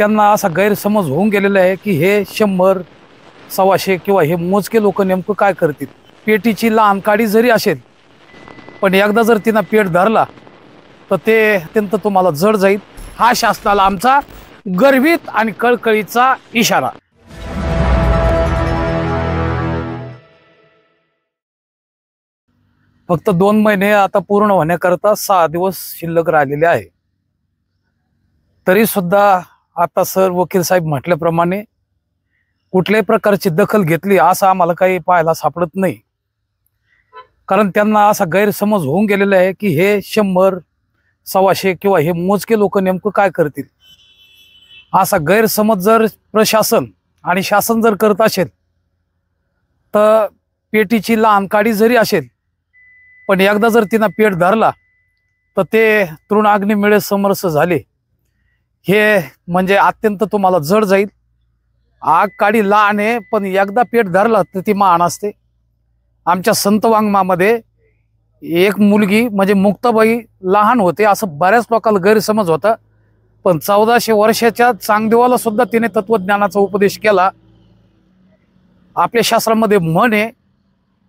त्यांना असा गैरसमज होऊन गेलेला आहे की हे 100 125 किंवा हे मोजके लोक नेमकं काय करतील। पेटीची लहान काडी जरी असेल पण एकदा जर तिनं पेट धरला तर ते अत्यंत तुम्हाला जड जाईल। हा शासनाला आमचा गर्वित आणि कळकळीचा इशारा। फक्त 2 महिने आता पूर्ण होण्याकरता 6 दिवस शिल्लक राहिलेले आहे। तरी सुद्धा आता सर वकील साहेब म्हटल्याप्रमाणे कुठल्याही प्रकारची दखल घेतली असं आम्हाला काही पाहायला सापडत नाही। कारण त्यांना असा गैरसमज होऊन गेलेला आहे की हे 100 125 किंवा हे मोजके लोक नेमकं काय करतील। असा गैरसमज जर प्रशासन आणि शासन जर करत असेल तर पेटीची लहान काडी जरी असेल पण एकदा जर तिनं पेट धरला तर ते तृणाग्नी मिळे समरस झाले। हे म्हणजे अत्यंत तुम्हाला जड जाईल। आग काडी लहान आहे पण एकदा पेट धरला तर ती महान असते। आमच्या संत वाङ्मयामध्ये एक मुलगी म्हणजे मुक्ताबाई लहान होते असं बऱ्याच लोकांना गैरसमज होता, पण 1400 वर्षाच्या चांगदेवाला सुद्धा तिने तत्वज्ञानाचा उपदेश केला। आपल्या शास्त्रामध्ये म्हण आहे,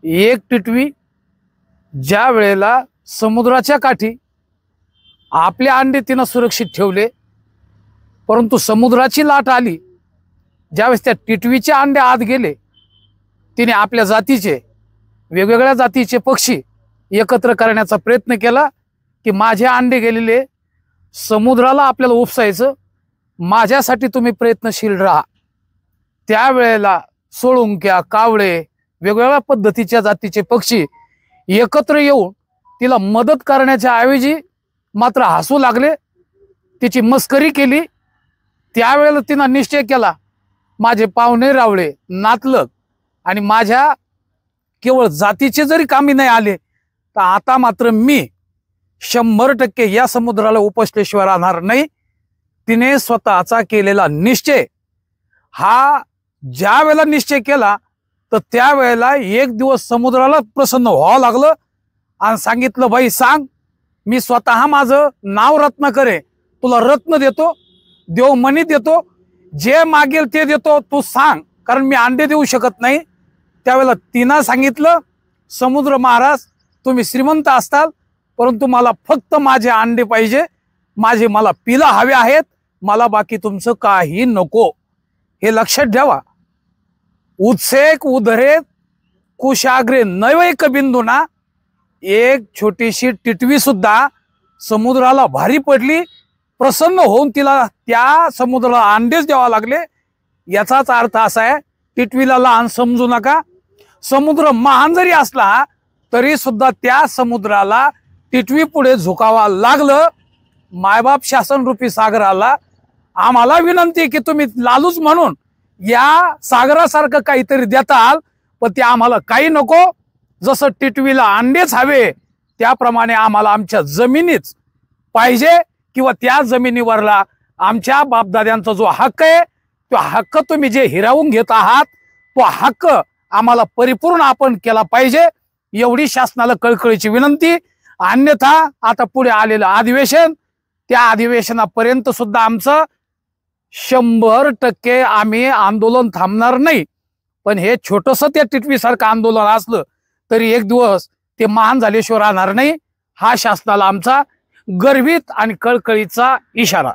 एक टिटवी ज्या वेळेला समुद्राच्या काठी आपले अंडे तिनं सुरक्षित ठेवले, परंतु समुद्राची लाट आली, ज्यावेळेस त्या टिटवीचे अंडे आत गेले, तिने आपल्या जातीचे वेगवेगळ्या जातीचे पक्षी एकत्र करण्याचा प्रयत्न केला की माझे अंडे गेलेले समुद्राला आपल्याला उपसायचं, माझ्यासाठी तुम्ही प्रयत्नशील राहा। त्यावेळेला सोळुंक्या, कावळे, वेगवेगळ्या पद्धतीच्या जातीचे पक्षी एकत्र येऊन तिला मदत करण्याच्या ऐवजी मात्र हसू लागले, तिची मस्करी केली। त्यावेळेला तिनं निश्चय केला, माझे पाहुणे रावळे नातलग आणि माझ्या केवळ जातीचे जरी कामी नाही आले तर आता मात्र मी 100% या समुद्राला उपसल्याशिवाय राहणार नाही। तिने स्वतःचा केलेला निश्चय हा ज्या वेळेला निश्चय केला तर त्यावेळेला एक दिवस समुद्राला प्रसन्न व्हावं लागलं आणि सांगितलं, बाई सांग, मी स्वतः माझं नाव रत्न करे, तुला रत्न देतो, देवमणी देतो, जे मागेल ते देतो, तू सांग, कारण मी अंडे देऊ शकत नाही। त्यावेळेला तिनं सांगितलं, समुद्र महाराज तुम्ही श्रीमंत असताल परंतु मला फक्त माझे अंडे पाहिजे, माझे मला पिला हवे आहेत, मला बाकी तुमचं काही नको। हे लक्षात ठेवा। उत्सेक उधरे कुशाग्रे नैवैक बिंदुना, एक छोटीशी टिटवी सुद्धा समुद्राला भारी पडली, प्रसन्न होऊन तिला त्या समुद्राला अंडेच द्यावा लागले। याचाच अर्थ असा आहे, टिटवीला लहान समजू नका। समुद्र महान जरी असला तरी सुद्धा त्या समुद्राला टिटवी पुढे झुकावा लागलं। मायबाप शासन रूपी सागराला आम्हाला विनंती की तुम्ही लालूच म्हणून या सागरासारखं काहीतरी देताल, पण ते आम्हाला काही नको। जसं टिटवीला अंडेच हवे त्याप्रमाणे आम्हाला आमच्या जमिनीच पाहिजे, किंवा त्या जमिनीवरला आमच्या बापदाद्यांचा जो हक्क आहे तो हक्क तुम्ही जे हिरावून घेत आहात तो हक्क आम्हाला परिपूर्ण आपण केला पाहिजे, एवढी शासनाला कळकळीची विनंती। अन्यथा आता पुढे आलेलं अधिवेशन, त्या अधिवेशनापर्यंत सुद्धा आमचं 100% आम्ही आंदोलन थांबणार नाही। पण हे छोटंसं त्या टिटवीसारखं आंदोलन असलं तरी एक दिवस ते महान झाल्याशिवाय राहणार नाही। हा शासनाला आमचा गर्वित आणि कळकळीचा इशारा।